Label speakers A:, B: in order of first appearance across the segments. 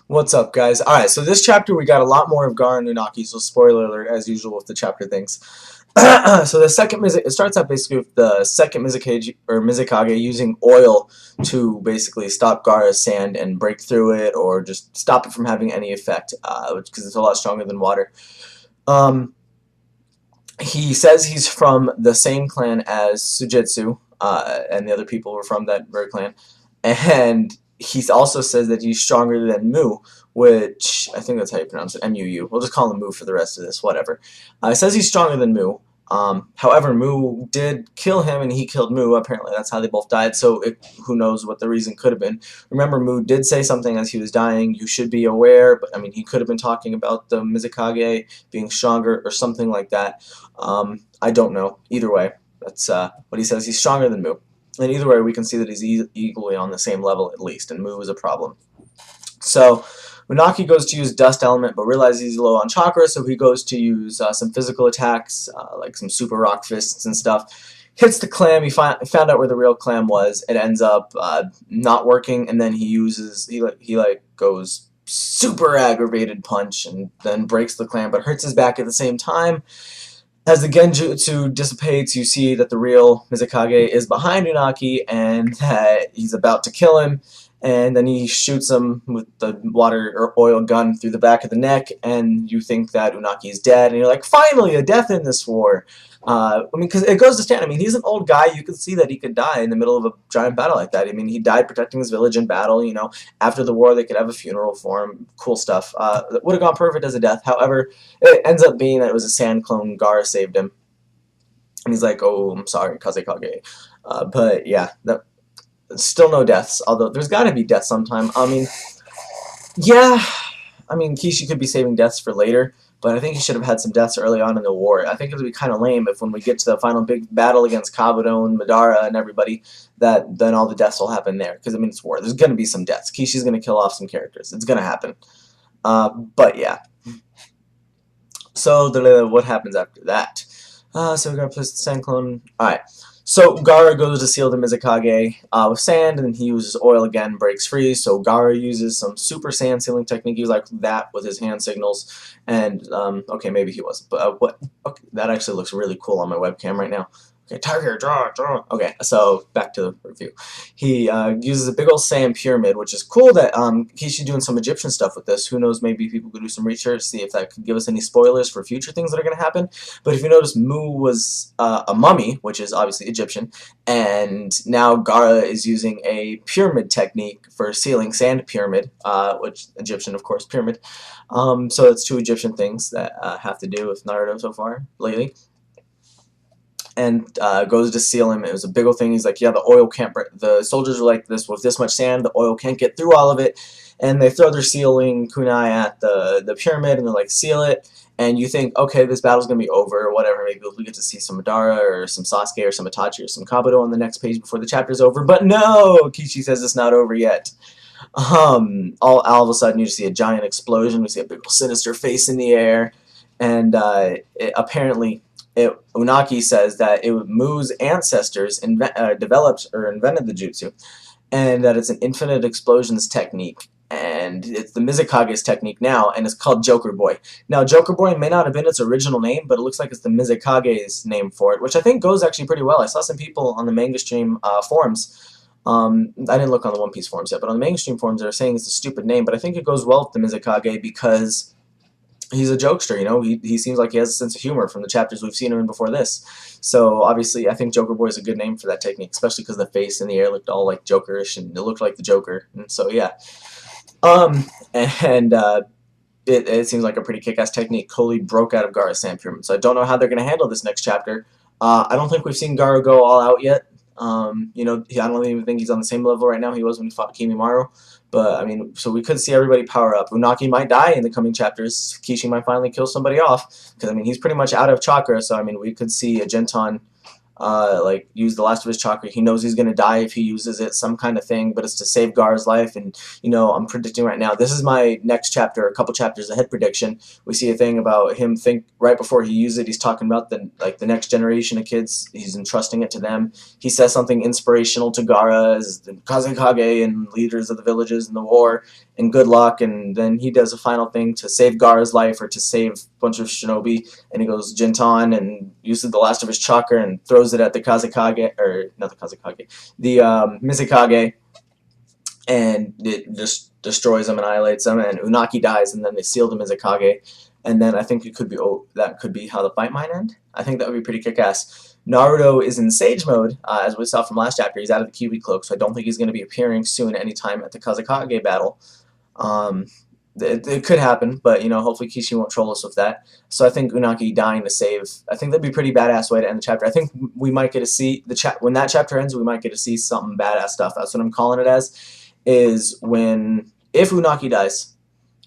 A: What's up, guys? Alright, so this chapter we got a lot more of Gar and Unagi, so spoiler alert, as usual with the chapter things. So the second it starts out basically with the second Mizukage using oil to basically stop Gaara's sand and break through it, or just stop it from having any effect, because it's a lot stronger than water. Um, he says he's from the same clan as Sujetsu, and the other people were from that very clan, and he also says that he's stronger than Mu, which I think that's how you pronounce it, M-U-U. We'll just call him Mu for the rest of this, whatever. He says he's stronger than Mu. However, Mu did kill him, and he killed Mu. Apparently, that's how they both died, so who knows what the reason could have been. Remember, Mu did say something as he was dying, you should be aware, but I mean, he could have been talking about the Mizukage being stronger or something like that. I don't know. Either way, that's what he says. He's stronger than Mu. And either way, we can see that he's equally on the same level at least, and Mu is a problem. So Unagi goes to use Dust Element, but realizes he's low on chakra, so he goes to use some physical attacks, like some Super Rock Fists and stuff. Hits the clam. He found out where the real clam was. It ends up not working, and then he goes super aggravated punch and then breaks the clam, but hurts his back at the same time. As the Genjutsu dissipates, you see that the real Mizukage is behind Unagi and that he's about to kill him, and then he shoots him with the water or oil gun through the back of the neck, and you think that Unagi is dead, and you're like, finally, a death in this war. I mean, because it goes to stand. I mean, he's an old guy. You could see that he could die in the middle of a giant battle like that. I mean, he died protecting his village in battle. You know, after the war, they could have a funeral for him. Cool stuff. That would have gone perfect as a death. However, it ends up being that it was a sand clone. Gaara saved him. And he's like, oh, I'm sorry, Kazekage. But yeah, still no deaths. Although there's got to be deaths sometime. I mean, yeah. I mean, Kishi could be saving deaths for later, but I think he should have had some deaths early on in the war. I think it would be kind of lame if when we get to the final big battle against Kabuto and Madara and everybody, that then all the deaths will happen there. Because, I mean, it's war. There's going to be some deaths. Kishi's going to kill off some characters. It's going to happen. But, yeah. So, what happens after that? So we got to place the sand clone. Alright. So Gaara goes to seal the Mizukage with sand, and then he uses oil again, breaks free. So Gaara uses some super sand sealing technique. He was like that with his hand signals. And, okay, maybe he wasn't. But what? Okay, that actually looks really cool on my webcam right now. Okay, tiger, draw. Okay, so back to the review. He uses a big old sand pyramid, which is cool that Kishi doing some Egyptian stuff with this. Who knows, maybe people could do some research, see if that could give us any spoilers for future things that are going to happen. But if you notice, Mu was a mummy, which is obviously Egyptian, and now Gaara is using a pyramid technique for sealing sand pyramid, which Egyptian, of course, pyramid. So it's two Egyptian things that have to do with Naruto so far lately. And goes to seal him. It was a big old thing. He's like, yeah, the oil can't break. The soldiers are like this, with this much sand, the oil can't get through all of it. And they throw their sealing kunai at the pyramid, and they're like, seal it. And you think, okay, this battle's going to be over, or whatever. Maybe we get to see some Madara, or some Sasuke, or some Itachi, or some Kabuto on the next page before the chapter's over. But no! Kishi says it's not over yet. All of a sudden, you just see a giant explosion. We see a big sinister face in the air. And apparently... Unagi says that Mu's ancestors developed or invented the jutsu, and that it's an infinite explosions technique, and it's the Mizukage's technique now, and it's called Joker Boy. Now, Joker Boy may not have been its original name, but it looks like it's the Mizukage's name for it, which I think goes actually pretty well. I saw some people on the manga stream forums. I didn't look on the One Piece forums yet, but on the manga stream forums they're saying it's a stupid name, but I think it goes well with the Mizukage because he's a jokester, you know. He seems like he has a sense of humor from the chapters we've seen him in before this. So obviously, I think Joker Boy is a good name for that technique, especially because the face in the air looked all like Jokerish, and it looked like the Joker. And so yeah, it seems like a pretty kick-ass technique. Totally broke out of Gaara's sand pyramid. So I don't know how they're gonna handle this next chapter. I don't think we've seen Gaara go all out yet. You know, I don't even think he's on the same level right now he was when he fought Kimimaro. But, I mean, so we could see everybody power up. Unagi might die in the coming chapters. Kishi might finally kill somebody off. Because, I mean, he's pretty much out of chakra. So, I mean, we could see a Genton, like, use the last of his chakra. He knows he's going to die if he uses it, some kind of thing. But it's to save Gaara's life. And, you know, I'm predicting right now. This is my next chapter, a couple chapters ahead prediction. We see a thing about him right before he uses it, he's talking about the next generation of kids. He's entrusting it to them. He says something inspirational to Gaara as the Kazekage and leaders of the villages in the war. and good luck, and then he does a final thing to save Gaara's life or to save a bunch of shinobi, and he goes Jintan and uses the last of his chakra and throws it at the Kazekage, or not the Kazekage, the Mizukage, and it just destroys him, annihilates him, and Unagi dies, and then they seal the Mizukage, and then I think it could be, oh, that could be how the fight might end. I think that would be pretty kick-ass. Naruto is in Sage mode, as we saw from last chapter. He's out of the Kiwi Cloak, so I don't think he's going to be appearing soon anytime at the Kazekage battle. It could happen, but, you know, hopefully Kishi won't troll us with that. So I think Unagi dying to save, I think that'd be a pretty badass way to end the chapter. I think we might get to see, when that chapter ends, we might get to see something badass stuff. That's what I'm calling it as, is when, if Unagi dies,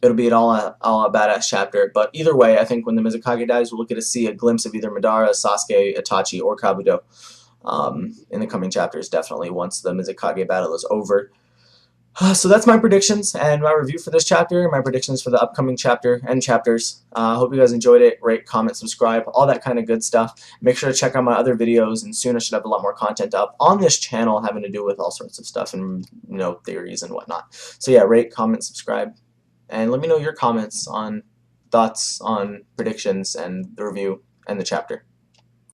A: it'll be an all a badass chapter. But either way, I think when the Mizukage dies, we'll get to see a glimpse of either Madara, Sasuke, Itachi, or Kabuto in the coming chapters, definitely, once the Mizukage battle is over. So that's my predictions and my review for this chapter, my predictions for the upcoming chapter and chapters. I hope you guys enjoyed it. Rate, comment, subscribe, all that kind of good stuff. Make sure to check out my other videos, and soon I should have a lot more content up on this channel having to do with all sorts of stuff and, you know, theories and whatnot. So yeah, rate, comment, subscribe, and let me know your comments on thoughts on predictions and the review and the chapter.